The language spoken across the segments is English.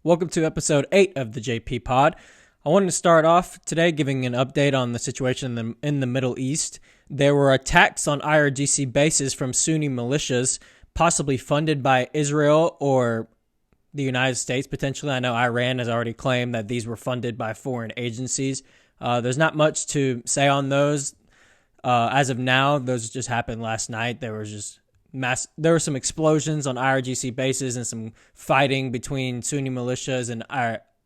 Welcome to episode 8 of the JP Pod. I wanted to start off today giving an update on the situation in the Middle East. There were attacks on IRGC bases from Sunni militias, possibly funded by Israel or the United States, potentially. I know Iran has already claimed that these were funded by foreign agencies. There's not much to say on those. As of now, those just happened last night. There were some explosions on IRGC bases and some fighting between Sunni militias and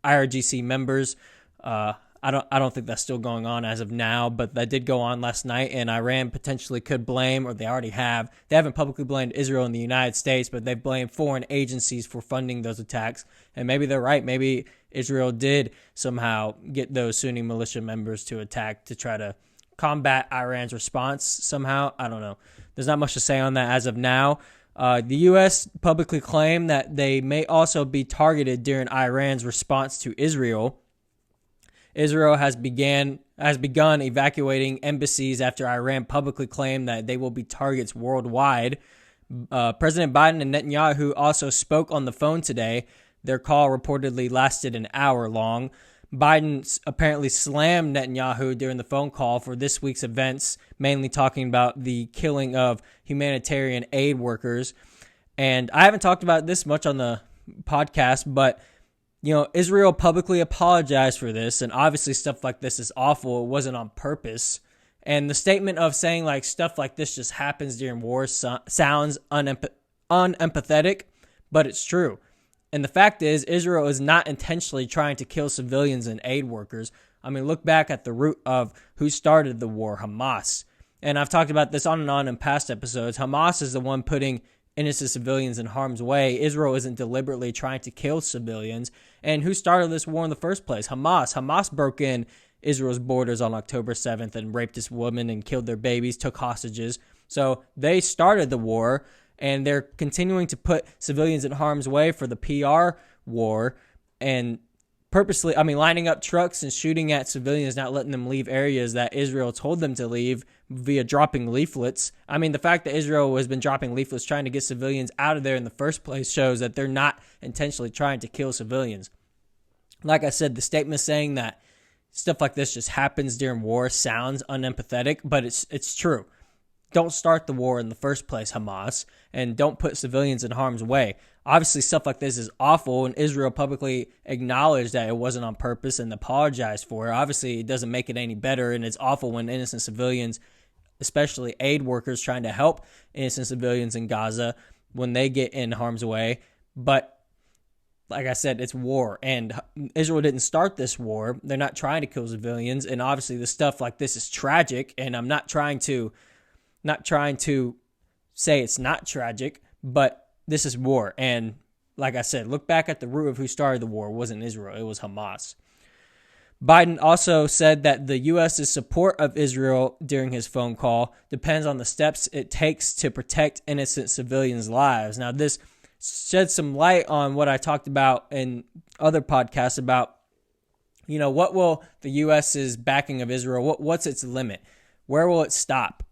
IRGC members. I don't think that's still going on as of now, but that did go on last night, and Iran potentially could blame, or they already have. They haven't publicly blamed Israel and the United States, but they've blamed foreign agencies for funding those attacks. And maybe they're right. Maybe Israel did somehow get those Sunni militia members to attack to try to combat Iran's response somehow. I don't know. There's not much to say on that as of now. The U.S. publicly claimed that they may also be targeted during Iran's response to Israel. Israel has begun evacuating embassies after Iran publicly claimed that they will be targets worldwide. President Biden and Netanyahu also spoke on the phone today. Their call reportedly lasted an hour long. Biden apparently slammed Netanyahu during the phone call for this week's events, mainly talking about the killing of humanitarian aid workers. And I haven't talked about this much on the podcast, but Israel publicly apologized for this, and obviously stuff like this is awful. It wasn't on purpose. And the statement of saying like stuff like this just happens during war sounds unempathetic, but it's true. And the fact is, Israel is not intentionally trying to kill civilians and aid workers. I mean, look back at the root of who started the war, Hamas. And I've talked about this on and on in past episodes. Hamas is the one putting innocent civilians in harm's way. Israel isn't deliberately trying to kill civilians. And who started this war in the first place? Hamas. Hamas broke in Israel's borders on October 7th and raped this woman and killed their babies, took hostages. So they started the war. And they're continuing to put civilians in harm's way for the PR war and purposely, lining up trucks and shooting at civilians, not letting them leave areas that Israel told them to leave via dropping leaflets. The fact that Israel has been dropping leaflets trying to get civilians out of there in the first place shows that they're not intentionally trying to kill civilians. Like I said, the statement saying that stuff like this just happens during war sounds unempathetic, but it's true. Don't start the war in the first place, Hamas, and don't put civilians in harm's way. Obviously, stuff like this is awful, and Israel publicly acknowledged that it wasn't on purpose and apologized for it. Obviously, it doesn't make it any better, and it's awful when innocent civilians, especially aid workers trying to help innocent civilians in Gaza, when they get in harm's way. But like I said, it's war, and Israel didn't start this war. They're not trying to kill civilians, and obviously the stuff like this is tragic, and I'm not trying to say it's not tragic, but this is war. And like I said, look back at the root of who started the war. It wasn't Israel. It was Hamas. Biden also said that the U.S.'s support of Israel during his phone call depends on the steps it takes to protect innocent civilians' lives. Now, this sheds some light on what I talked about in other podcasts about, what will the U.S.'s backing of Israel, what's its limit? Where will it stop?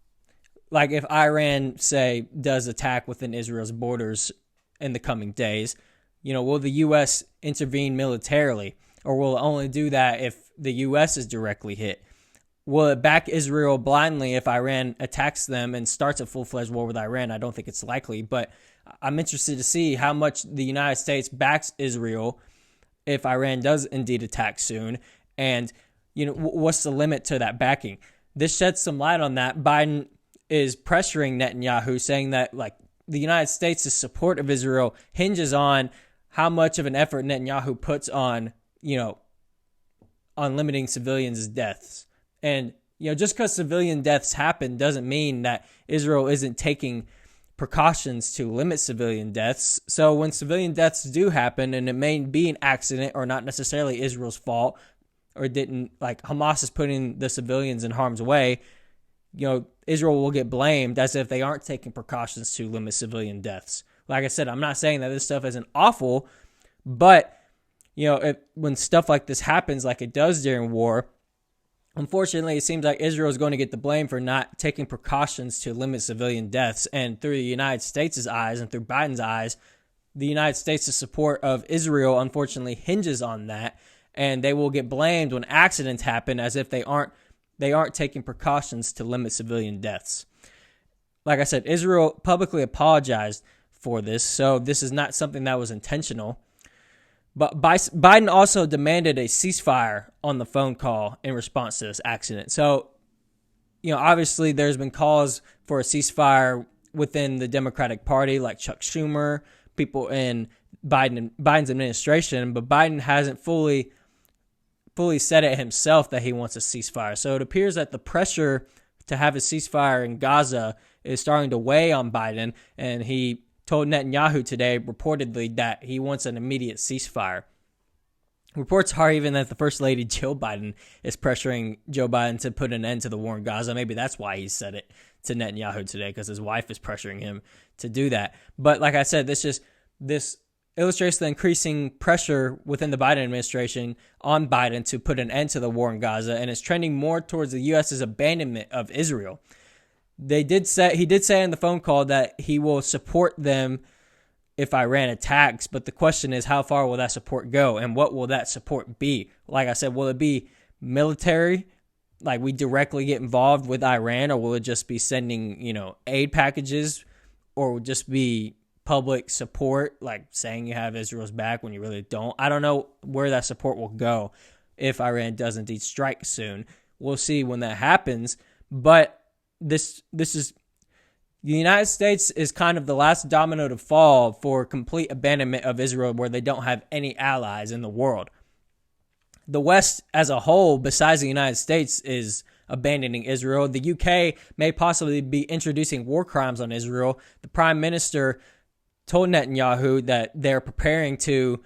Like if Iran, say, does attack within Israel's borders in the coming days, will the U.S. intervene militarily? Or will it only do that if the U.S. is directly hit? Will it back Israel blindly if Iran attacks them and starts a full-fledged war with Iran? I don't think it's likely, but I'm interested to see how much the United States backs Israel if Iran does indeed attack soon. And, what's the limit to that backing? This sheds some light on that. Biden is pressuring Netanyahu, saying that the United States' support of Israel hinges on how much of an effort Netanyahu puts on limiting civilians' deaths. And just because civilian deaths happen doesn't mean that Israel isn't taking precautions to limit civilian deaths. So when civilian deaths do happen, and it may be an accident or not necessarily Israel's fault, or Hamas is putting the civilians in harm's way, Israel will get blamed as if they aren't taking precautions to limit civilian deaths. Like I said, I'm not saying that this stuff isn't awful, but, when stuff like this happens like it does during war, unfortunately, it seems like Israel is going to get the blame for not taking precautions to limit civilian deaths. And through the United States' eyes and through Biden's eyes, the United States' support of Israel unfortunately hinges on that, and they will get blamed when accidents happen as if they aren't taking precautions to limit civilian deaths. Like I said, Israel publicly apologized for this, so this is not something that was intentional. But Biden also demanded a ceasefire on the phone call in response to this accident. So, obviously there's been calls for a ceasefire within the Democratic Party, like Chuck Schumer, people in Biden's administration, but Biden hasn't fully said it himself that he wants a ceasefire. So it appears that the pressure to have a ceasefire in Gaza is starting to weigh on Biden, and he told Netanyahu today reportedly that he wants an immediate ceasefire. Reports are even that the First Lady Jill Biden is pressuring Joe Biden to put an end to the war in Gaza. Maybe that's why he said it to Netanyahu today, because his wife is pressuring him to do that. But like I said, this illustrates the increasing pressure within the Biden administration on Biden to put an end to the war in Gaza, and it's trending more towards the U.S.'s abandonment of Israel. He did say in the phone call that he will support them if Iran attacks, but the question is, how far will that support go, and what will that support be? Like I said, will it be military, like we directly get involved with Iran, or will it just be sending, aid packages, or will it just be public support, like saying you have Israel's back when you really don't? I don't know where that support will go if Iran does indeed strike soon. We'll see when that happens, but this is the United States is kind of the last domino to fall for complete abandonment of Israel, where they don't have any allies in the world. The West as a whole, besides the United States, is abandoning Israel. The UK may possibly be introducing war crimes on Israel. The Prime Minister told Netanyahu that they're preparing to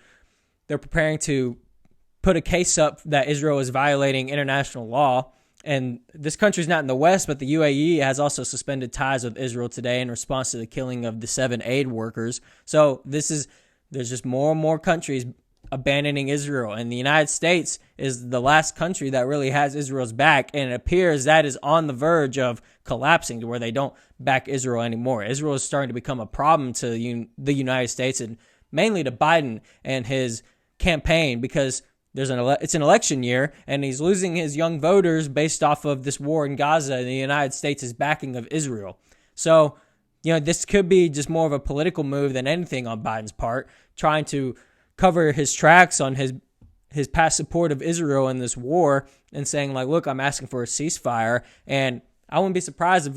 put a case up that Israel is violating international law. And this country's not in the West, but the UAE has also suspended ties with Israel today in response to the killing of the 7 aid workers. So there's just more and more countries abandoning Israel. And the United States is the last country that really has Israel's back. And it appears that is on the verge of collapsing to where they don't back Israel anymore. Israel is starting to become a problem to the United States, and mainly to Biden and his campaign, because it's an election year, and he's losing his young voters based off of this war in Gaza and the United States' backing of Israel. So, this could be just more of a political move than anything on Biden's part, trying to cover his tracks on his past support of Israel in this war and saying, like, look, I'm asking for a ceasefire. And I wouldn't be surprised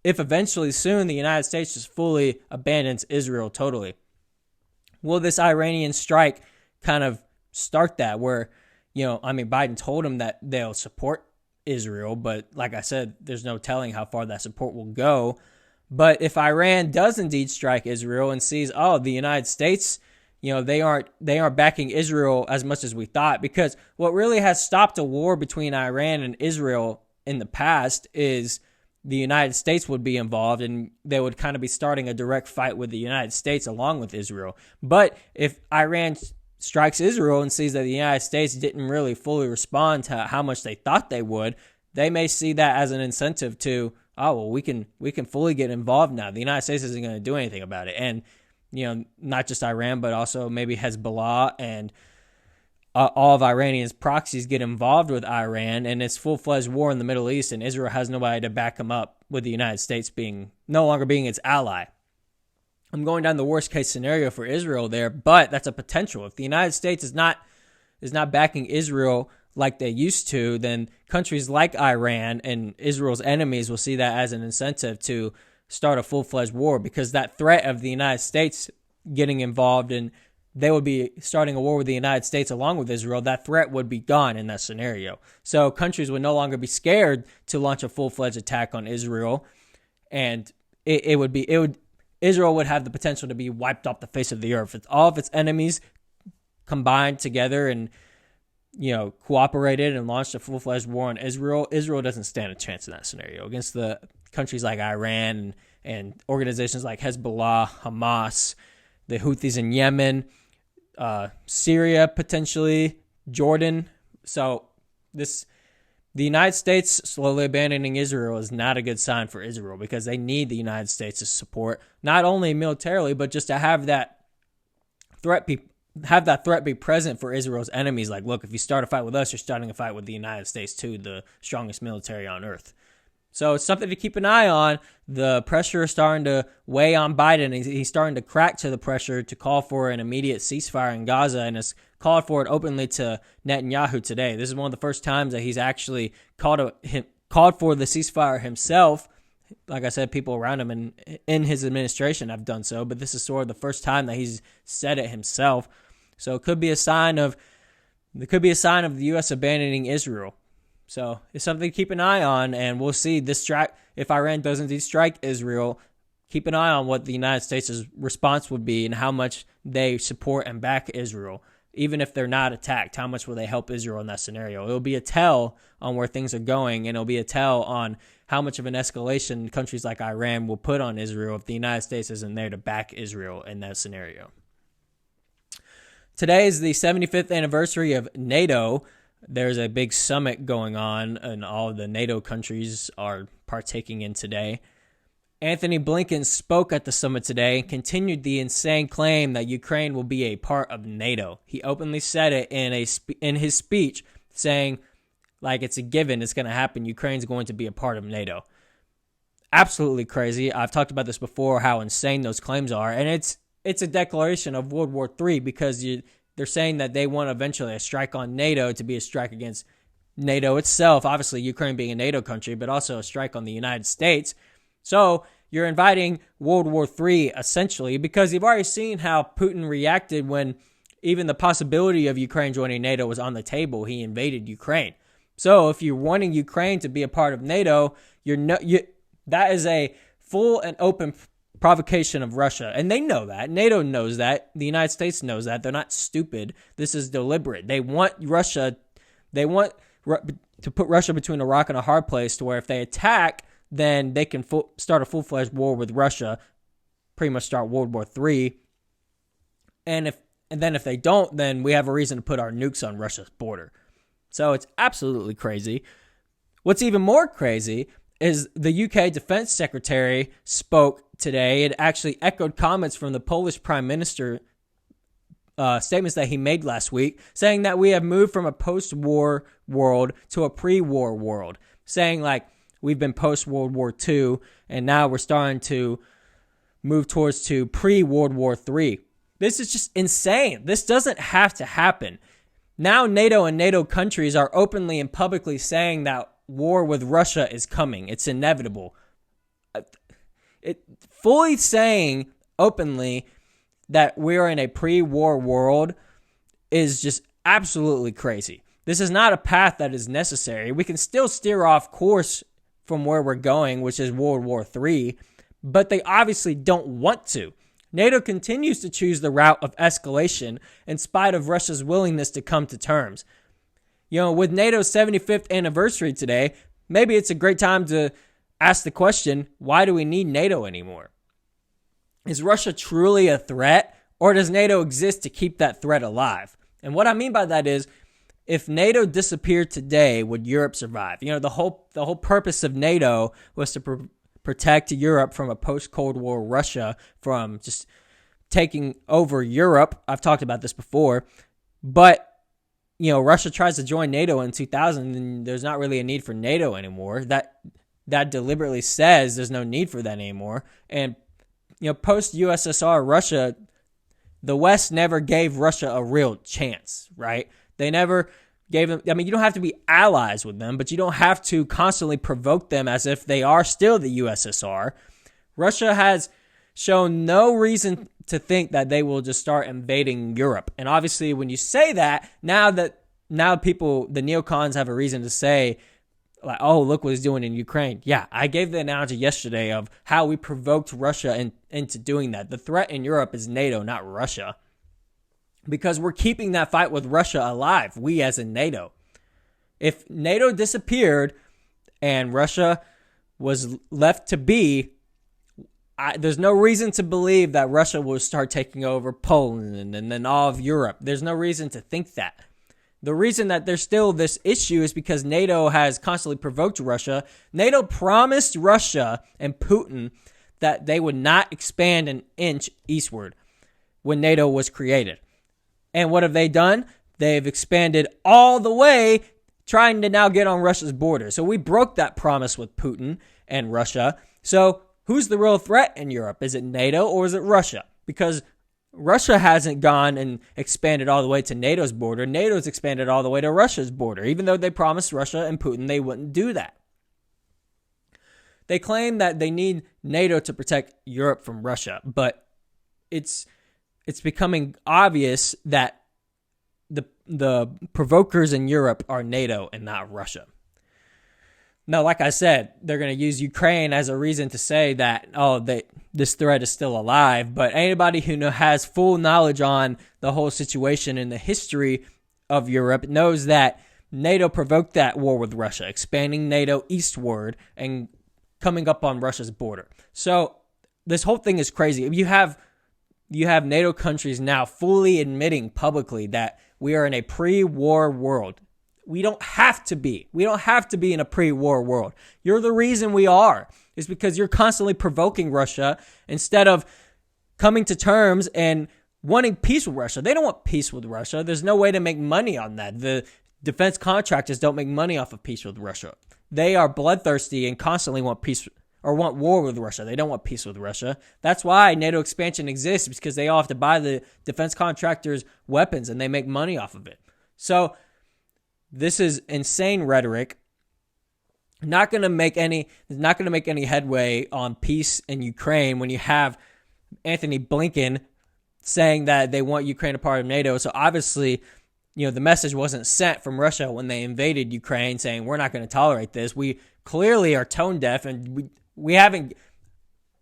if eventually soon the United States just fully abandons Israel totally. Will this Iranian strike kind of start that, where, Biden told him that they'll support Israel, but like I said, there's no telling how far that support will go. But if Iran does indeed strike Israel and sees, the United States, they aren't backing Israel as much as we thought, because what really has stopped a war between Iran and Israel in the past is the United States would be involved, and they would kind of be starting a direct fight with the United States along with Israel. But if Iran strikes Israel and sees that the United States didn't really fully respond to how much they thought they would, they may see that as an incentive to, we can fully get involved now. The United States isn't going to do anything about it. And, not just Iran, but also maybe Hezbollah and all of Iranian's proxies get involved with Iran, and it's full-fledged war in the Middle East, and Israel has nobody to back them up, with the United States no longer being its ally. I'm going down the worst case scenario for Israel there, but that's a potential. If the United States is not backing Israel like they used to, then countries like Iran and Israel's enemies will see that as an incentive to start a full-fledged war, because that threat of the United States getting involved, and they would be starting a war with the United States along with Israel, that threat would be gone in that scenario. So countries would no longer be scared to launch a full-fledged attack on Israel, and Israel would have the potential to be wiped off the face of the earth. If all of its enemies combined together and, cooperated and launched a full-fledged war on Israel, Israel doesn't stand a chance in that scenario against the countries like Iran and organizations like Hezbollah, Hamas, the Houthis in Yemen, Syria potentially, Jordan. So the United States slowly abandoning Israel is not a good sign for Israel, because they need the United States' support, not only militarily, but just to have that have that threat be present for Israel's enemies. Like, look, if you start a fight with us, you're starting a fight with the United States too, the strongest military on earth. So it's something to keep an eye on. The pressure is starting to weigh on Biden. He's starting to crack to the pressure to call for an immediate ceasefire in Gaza, and has called for it openly to Netanyahu today. This is one of the first times that he's actually called for the ceasefire himself. Like I said, people around him and in his administration have done so, but this is sort of the first time that he's said it himself. So it could be a sign of the U.S. abandoning Israel. So it's something to keep an eye on, and we'll see this strike. If Iran does indeed strike Israel, keep an eye on what the United States' response would be and how much they support and back Israel. Even if they're not attacked, how much will they help Israel in that scenario? It'll be a tell on where things are going, and it'll be a tell on how much of an escalation countries like Iran will put on Israel if the United States isn't there to back Israel in that scenario. Today is the 75th anniversary of NATO. There's a big summit going on, and all of the NATO countries are partaking in today. Anthony Blinken spoke at the summit today and continued the insane claim that Ukraine will be a part of NATO. He openly said it in his speech, saying, like, it's a given, it's going to happen. Ukraine's going to be a part of NATO. Absolutely crazy. I've talked about this before, how insane those claims are, and it's a declaration of World War III, because they're saying that they want eventually a strike on NATO to be a strike against NATO itself. Obviously, Ukraine being a NATO country, but also a strike on the United States. So you're inviting World War III, essentially, because you've already seen how Putin reacted when even the possibility of Ukraine joining NATO was on the table. He invaded Ukraine. So if you're wanting Ukraine to be a part of NATO, that is a full and open provocation of Russia, and they know that. NATO knows that. The United States knows that. They're not stupid. This is deliberate. They want to put Russia between a rock and a hard place, to where if they attack, then they can start a full-fledged war with Russia, pretty much start World War III. And then if they don't, then we have a reason to put our nukes on Russia's border. So it's absolutely crazy. What's even more crazy is the UK Defense Secretary spoke today. It actually echoed comments from the Polish Prime Minister, statements that he made last week, saying that we have moved from a post-war world to a pre-war world, saying like we've been post-World War II, and now we're starting to move towards to pre-World War III. This is just insane. This doesn't have to happen. Now NATO and NATO countries are openly and publicly saying that war with Russia is coming. It's inevitable. Fully saying openly that we're in a pre-war world is just absolutely crazy. This is not a path that is necessary. We can still steer off course from where we're going, which is World War III, but they obviously don't want to. NATO continues to choose the route of escalation in spite of Russia's willingness to come to terms. With NATO's 75th anniversary today, maybe it's a great time to ask the question, why do we need NATO anymore? Is Russia truly a threat, or does NATO exist to keep that threat alive? And what I mean by that is, if NATO disappeared today, would Europe survive? The whole purpose of NATO was to protect Europe from a post-Cold War Russia from just taking over Europe. I've talked about this before, but Russia tries to join NATO in 2000, and there's not really a need for NATO anymore. That deliberately says there's no need for that anymore. And post-USSR Russia, the West never gave Russia a real chance, right? They never gave them. I mean, you don't have to be allies with them, but you don't have to constantly provoke them as if they are still the USSR. Russia has shown no reason to think that they will just start invading Europe. And obviously, when you say that, now people, the neocons, have a reason to say, like, oh, look what he's doing in Ukraine. Yeah, I gave the analogy yesterday of how we provoked Russia into doing that. The threat in Europe is NATO, not Russia. Because we're keeping that fight with Russia alive, we as in NATO. If NATO disappeared and Russia was left to be, there's no reason to believe that Russia will start taking over Poland and then all of Europe. There's no reason to think that. The reason that there's still this issue is because NATO has constantly provoked Russia. NATO promised Russia and Putin that they would not expand an inch eastward. when NATO was created. And what have they done? They've expanded all the way, trying to now get on Russia's border. So we broke that promise with Putin and Russia. So who's the real threat in Europe? Is it NATO or is it Russia? Because Russia hasn't gone and expanded all the way to NATO's border. NATO's expanded all the way to Russia's border, even though they promised Russia and Putin they wouldn't do that. They claim that they need NATO to protect Europe from Russia, but it's becoming obvious that the provokers in Europe are NATO and not Russia. Now, like I said, they're going to use Ukraine as a reason to say that, this threat is still alive. But anybody who has full knowledge on the whole situation and the history of Europe knows that NATO provoked that war with Russia, expanding NATO eastward and coming up on Russia's border. So this whole thing is crazy. You have NATO countries now fully admitting publicly that we are in a pre-war world. We don't have to be. We don't have to be in a pre-war world. You're the reason we are. It's because you're constantly provoking Russia instead of coming to terms and wanting peace with Russia. They don't want peace with Russia. There's no way to make money on that. The defense contractors don't make money off of peace with Russia. They are bloodthirsty and constantly want peace or want war with Russia. They don't want peace with Russia. That's why NATO expansion exists, because they all have to buy the defense contractors weapons and they make money off of it. So this is insane rhetoric. Not going to make any headway on peace in Ukraine when you have Anthony Blinken saying that they want Ukraine a part of NATO. So obviously, the message wasn't sent from Russia when they invaded Ukraine saying we're not going to tolerate this. We clearly are tone deaf, and we haven't.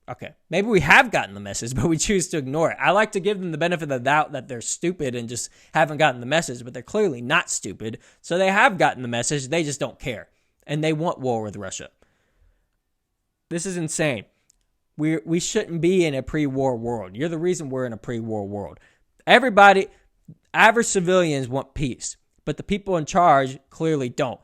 Okay, maybe we have gotten the message, but we choose to ignore it. I like to give them the benefit of the doubt that they're stupid and just haven't gotten the message, but they're clearly not stupid. So they have gotten the message. They just don't care. And they want war with Russia. This is insane. We shouldn't be in a pre-war world. You're the reason we're in a pre-war world. Everybody, average civilians want peace, but the people in charge clearly don't.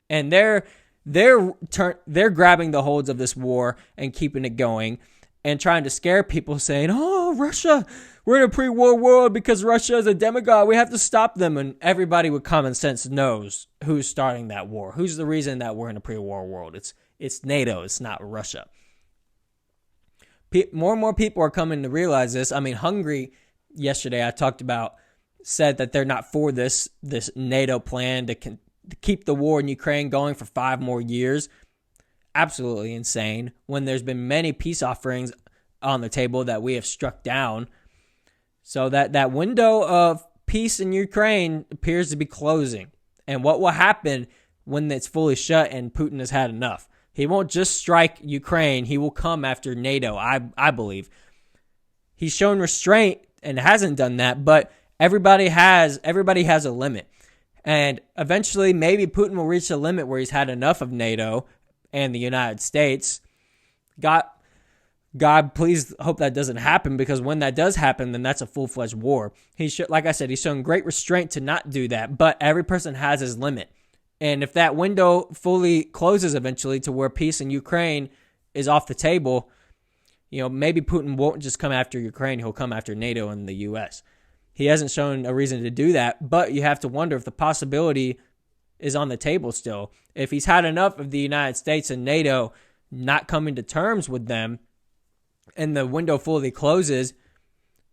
And they're grabbing the holds of this war and keeping it going and trying to scare people, saying, "Oh, Russia, we're in a pre-war world because Russia is a demagogue. We have to stop them." And everybody with common sense knows who's starting that war. Who's the reason that we're in a pre-war world? It's NATO. It's not Russia. More and more people are coming to realize this. I mean, Hungary, yesterday I talked about, said that they're not for this NATO plan to keep the war in Ukraine going for 5 more years. Absolutely insane, when there's been many peace offerings on the table that we have struck down. So that window of peace in Ukraine appears to be closing. And what will happen when it's fully shut and Putin has had enough? He won't just strike Ukraine. He will come after NATO, I believe. He's shown restraint and hasn't done that, but everybody has a limit. And eventually, maybe Putin will reach a limit where he's had enough of NATO and the United States. God, please hope that doesn't happen, because when that does happen, then that's a full-fledged war. Like I said, he's shown great restraint to not do that, but every person has his limit. And if that window fully closes eventually to where peace in Ukraine is off the table, maybe Putin won't just come after Ukraine. He'll come after NATO and the U.S. He hasn't shown a reason to do that, but you have to wonder if the possibility is on the table still. If he's had enough of the United States and NATO not coming to terms with them and the window fully closes,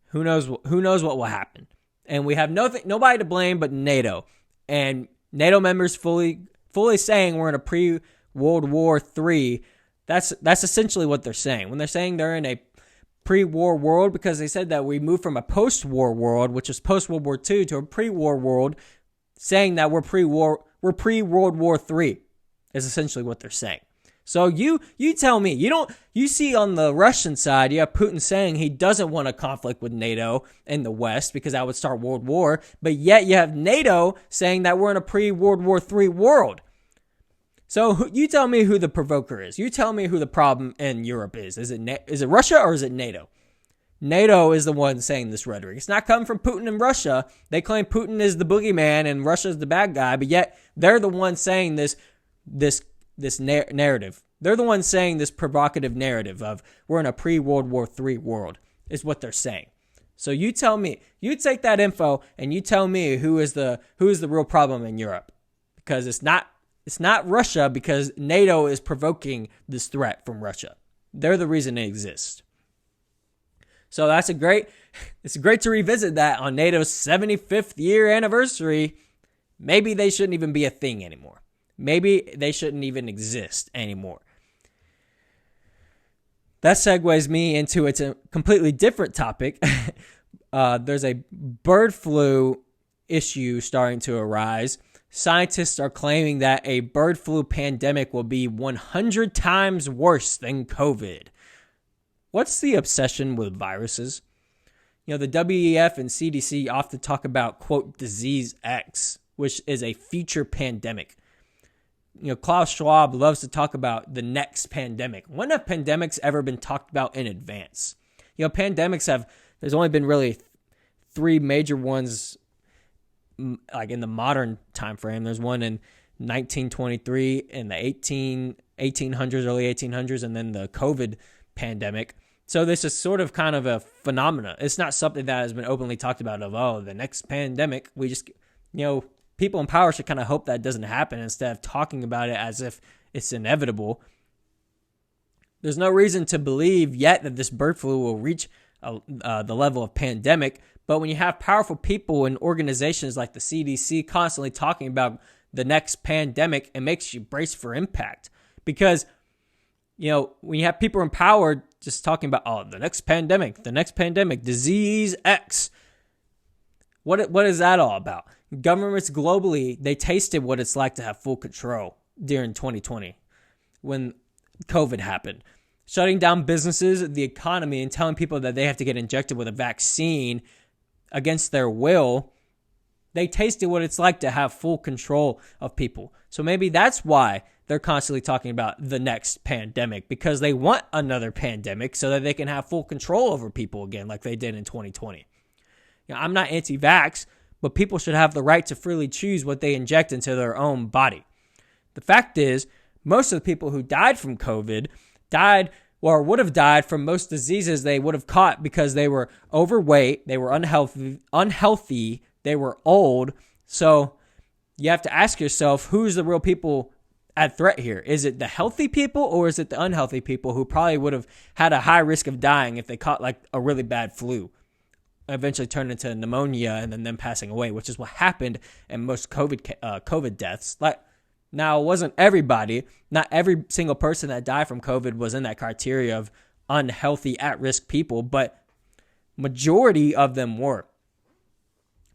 who knows what will happen. And we have nobody to blame but NATO. And NATO members fully saying we're in a pre-World War III. That's essentially what they're saying. When they're saying they're in a pre-war world, because they said that we moved from a post-war world, which is post-World War II, to a pre-war world, saying that we're pre-World War III is essentially what they're saying. So you tell me, you see on the Russian side, you have Putin saying he doesn't want a conflict with NATO in the West because that would start World War, but yet you have NATO saying that we're in a pre-World War III world. So you tell me who the provoker is. You tell me who the problem in Europe is. Is it Russia or is it NATO? NATO is the one saying this rhetoric. It's not coming from Putin and Russia. They claim Putin is the boogeyman and Russia is the bad guy, but yet they're the ones saying this narrative. They're the ones saying this provocative narrative of we're in a pre-World War III world is what they're saying. So you tell me, you take that info and you tell me who is the real problem in Europe, because it's not Russia, because NATO is provoking this threat from Russia. They're the reason it exists. So it's great to revisit that on NATO's 75th year anniversary. Maybe they shouldn't even be a thing anymore. Maybe they shouldn't even exist anymore. That segues me into a completely different topic. There's a bird flu issue starting to arise. Scientists are claiming that a bird flu pandemic will be 100 times worse than COVID. What's the obsession with viruses? The WEF and CDC often talk about, quote, disease X, which is a future pandemic. Klaus Schwab loves to talk about the next pandemic. When have pandemics ever been talked about in advance? There's only been really three major ones, like in the modern time frame. There's one in 1923 in the 1800s, early 1800s, and then the COVID pandemic. So this is sort of kind of a phenomena. It's not something that has been openly talked about the next pandemic. We just, people in power should kind of hope that doesn't happen instead of talking about it as if it's inevitable. There's no reason to believe yet that this bird flu will reach the level of pandemic. But when you have powerful people and organizations like the CDC constantly talking about the next pandemic, it makes you brace for impact. Because, when you have people in power just talking about, the next pandemic, disease X. What is that all about? Governments globally, they tasted what it's like to have full control during 2020 when COVID happened. Shutting down businesses, the economy, and telling people that they have to get injected with a vaccine against their will. They tasted what it's like to have full control of people. So maybe that's why they're constantly talking about the next pandemic, because they want another pandemic so that they can have full control over people again like they did in 2020. I'm not anti-vax, but people should have the right to freely choose what they inject into their own body. The fact is, most of the people who died from COVID died or would have died from most diseases they would have caught because they were overweight, they were unhealthy, they were old. So you have to ask yourself, who's the real people at threat here? Is it the healthy people or is it the unhealthy people who probably would have had a high risk of dying if they caught like a really bad flu, eventually turned into pneumonia and then them passing away, which is what happened in most COVID deaths. Now, it wasn't everybody. Not every single person that died from COVID was in that criteria of unhealthy, at-risk people, but majority of them were.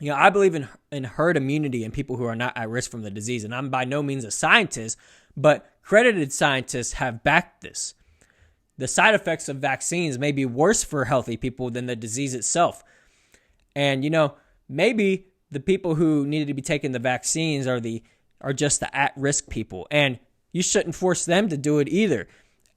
I believe in herd immunity and people who are not at risk from the disease, and I'm by no means a scientist, but credited scientists have backed this. The side effects of vaccines may be worse for healthy people than the disease itself. And, maybe the people who needed to be taking the vaccines are just the at-risk people, and you shouldn't force them to do it either.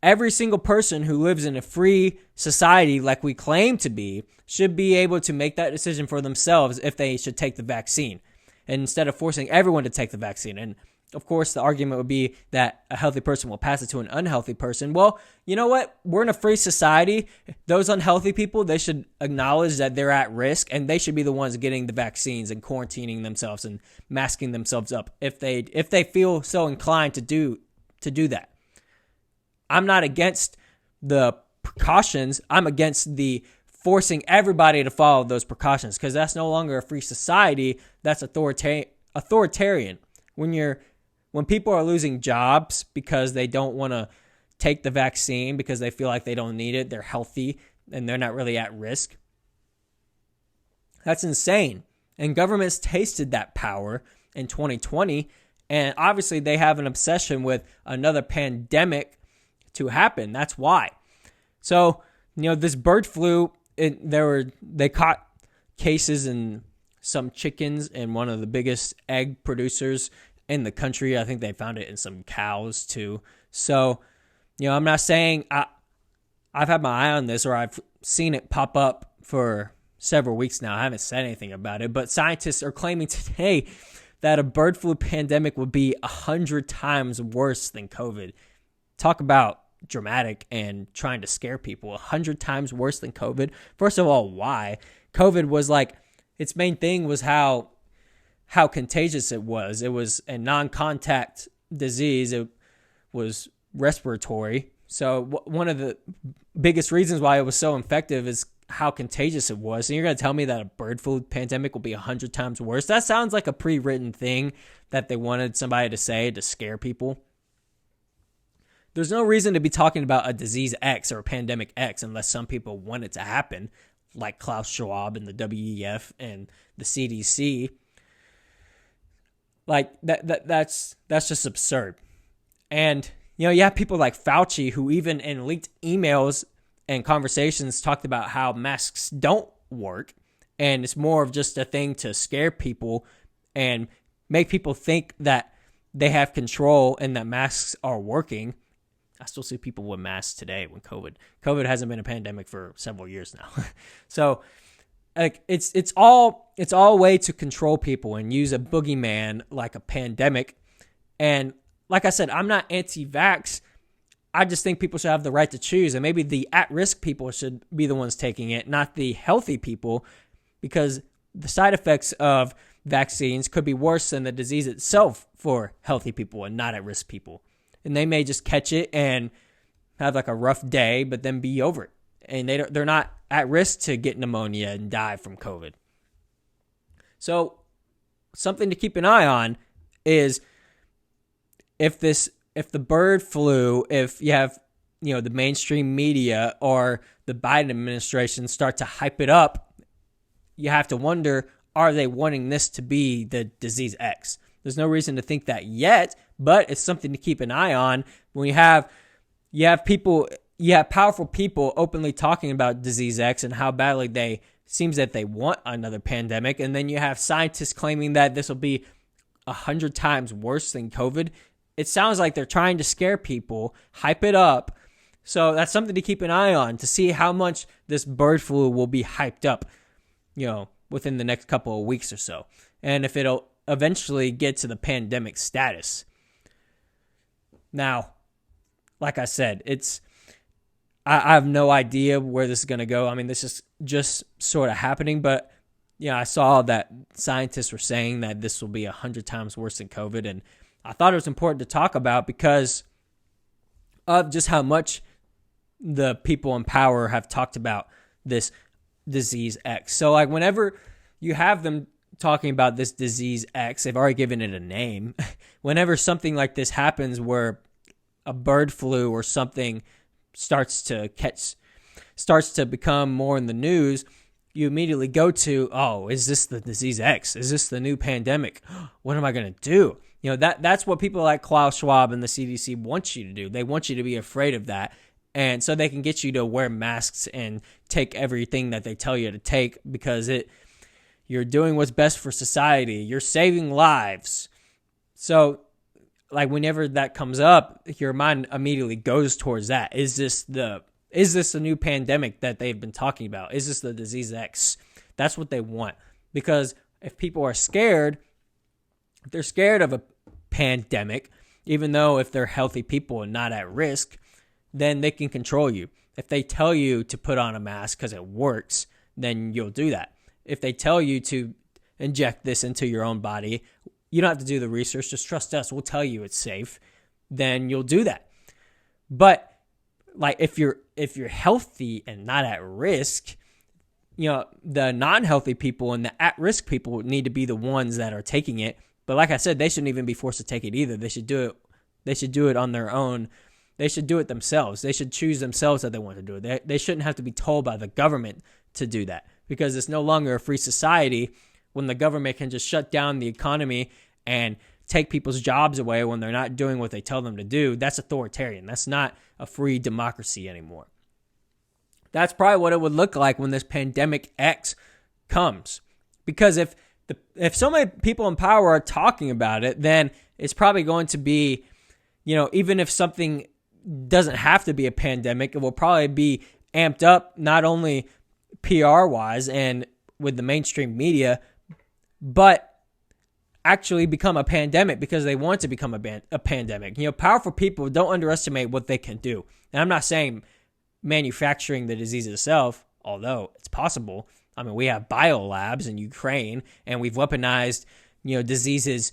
Every single person who lives in a free society like we claim to be should be able to make that decision for themselves if they should take the vaccine, and instead of forcing everyone to take the vaccine. And of course, the argument would be that a healthy person will pass it to an unhealthy person. Well, you know what? We're in a free society. Those unhealthy people, they should acknowledge that they're at risk, and they should be the ones getting the vaccines and quarantining themselves and masking themselves up if they feel so inclined to do that. I'm not against the precautions. I'm against the forcing everybody to follow those precautions, because that's no longer a free society. That's authoritarian. When people are losing jobs because they don't want to take the vaccine because they feel like they don't need it, they're healthy, and they're not really at risk. That's insane. And governments tasted that power in 2020, and obviously they have an obsession with another pandemic to happen. That's why. So, this bird flu, they caught cases in some chickens in one of the biggest egg producers in the country. I think they found it in some cows too. So, I'm not saying I've had my eye on this or I've seen it pop up for several weeks now. I haven't said anything about it, but scientists are claiming today that a bird flu pandemic would be 100 times worse than COVID. Talk about dramatic and trying to scare people. 100 times worse than COVID. First of all, why? COVID was like, its main thing was how contagious it was. It was a non-contact disease. It was respiratory. So one of the biggest reasons why it was so effective is how contagious it was. And you're going to tell me that a bird flu pandemic will be 100 times worse? That sounds like a pre-written thing that they wanted somebody to say to scare people. There's no reason to be talking about a disease X or a pandemic X unless some people want it to happen, like Klaus Schwab and the WEF and the CDC. Like that's just absurd. And you have people like Fauci who even in leaked emails and conversations talked about how masks don't work, and it's more of just a thing to scare people and make people think that they have control and that masks are working. I still see people with masks today when COVID hasn't been a pandemic for several years now. So like it's all a way to control people and use a boogeyman like a pandemic. And like I said, I'm not anti-vax. I just think people should have the right to choose, and maybe the at-risk people should be the ones taking it, not the healthy people, because the side effects of vaccines could be worse than the disease itself for healthy people and not at-risk people. And they may just catch it and have like a rough day, but then be over it. And they're not at risk to get pneumonia and die from COVID. So something to keep an eye on is if the bird flu, if you have, the mainstream media or the Biden administration start to hype it up, you have to wonder, are they wanting this to be the disease X? There's no reason to think that yet, but it's something to keep an eye on when you have powerful people openly talking about disease X and how badly seems that they want another pandemic. And then you have scientists claiming that this will be 100 times worse than COVID. It sounds like they're trying to scare people, hype it up. So that's something to keep an eye on to see how much this bird flu will be hyped up, within the next couple of weeks or so. And if it'll eventually get to the pandemic status. Now, like I said, I have no idea where this is going to go. I mean, this is just sort of happening, but I saw that scientists were saying that this will be 100 times worse than COVID, and I thought it was important to talk about because of just how much the people in power have talked about this disease X. So like whenever you have them talking about this disease X, they've already given it a name. Whenever something like this happens where a bird flu or something starts to become more in the news, you immediately go to, oh, is this the disease X? Is this the new pandemic? What am I going to do? That's what people like Klaus Schwab and the CDC want you to do. They want you to be afraid of that. And so they can get you to wear masks and take everything that they tell you to take because you're doing what's best for society. You're saving lives. So like whenever that comes up, your mind immediately goes towards that. Is this a new pandemic that they've been talking about? Is this the disease X? That's what they want. Because if people are scared, if they're scared of a pandemic, even though if they're healthy people and not at risk, then they can control you. If they tell you to put on a mask because it works, then you'll do that. If they tell you to inject this into your own body, you don't have to do the research. Just trust us. We'll tell you it's safe. Then you'll do that. But like if you're healthy and not at risk, the non-healthy people and the at-risk people need to be the ones that are taking it. But like I said, they shouldn't even be forced to take it either. They should do it. They should do it on their own. They should do it themselves. They should choose themselves that they want to do it. They shouldn't have to be told by the government to do that because it's no longer a free society when the government can just shut down the economy and take people's jobs away when they're not doing what they tell them to do. That's authoritarian. That's not a free democracy anymore. That's probably what it would look like when this pandemic X comes. Because if so many people in power are talking about it, then it's probably going to be, even if something doesn't have to be a pandemic, it will probably be amped up, not only PR-wise and with the mainstream media, but actually become a pandemic because they want to become a pandemic. Powerful people, don't underestimate what they can do. And I'm not saying manufacturing the disease itself, although it's possible, I mean, we have biolabs in Ukraine, and we've weaponized, diseases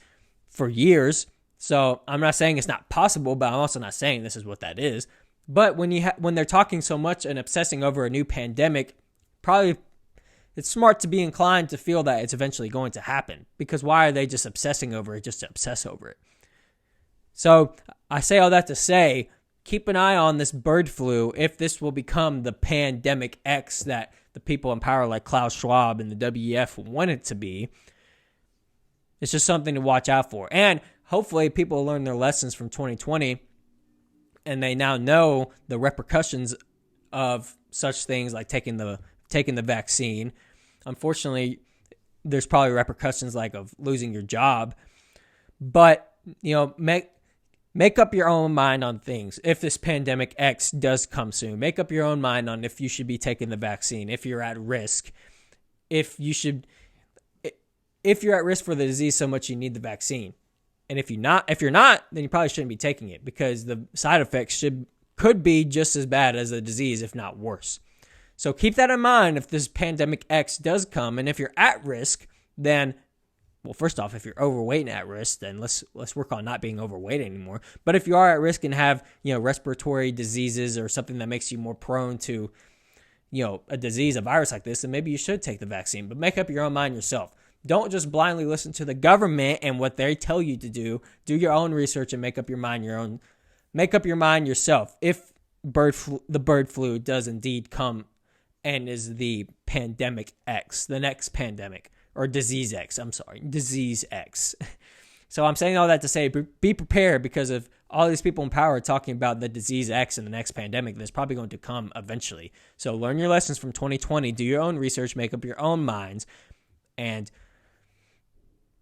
for years. So I'm not saying it's not possible, but I'm also not saying this is what that is. But when they're talking so much and obsessing over a new pandemic, probably it's smart to be inclined to feel that it's eventually going to happen. Because why are they just obsessing over it just to obsess over it? So I say all that to say, keep an eye on this bird flu, if this will become the pandemic X that the people in power like Klaus Schwab and the WEF want it to be. It's just something to watch out for. And hopefully people learn their lessons from 2020 and they now know the repercussions of such things like taking the vaccine. Unfortunately, there's probably repercussions like of losing your job. But, make up your own mind on things. If this pandemic X does come soon, make up your own mind on if you should be taking the vaccine, if you're at risk, if you're at risk for the disease so much you need the vaccine. And if you're not, then you probably shouldn't be taking it because the side effects could be just as bad as the disease, if not worse. So keep that in mind if this pandemic X does come. And if you're at risk, then, well, first off, if you're overweight and at risk, then let's work on not being overweight anymore. But if you are at risk and have, respiratory diseases or something that makes you more prone to, a disease, a virus like this, then maybe you should take the vaccine. But make up your own mind yourself. Don't just blindly listen to the government and what they tell you to do. Do your own research and make up your mind yourself. If the bird flu does indeed come and is the pandemic X, the next pandemic, or disease X. So I'm saying all that to say, be prepared because of all these people in power talking about the disease X and the next pandemic that's probably going to come eventually. So learn your lessons from 2020, do your own research, make up your own minds, and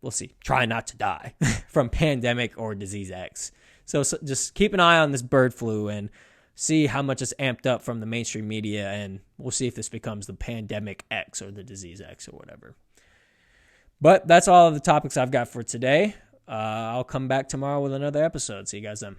we'll see. Try not to die from pandemic or disease X. So just keep an eye on this bird flu and see how much it's amped up from the mainstream media, and we'll see if this becomes the pandemic X or the disease X or whatever. But that's all of the topics I've got for today. I'll come back tomorrow with another episode. See you guys then.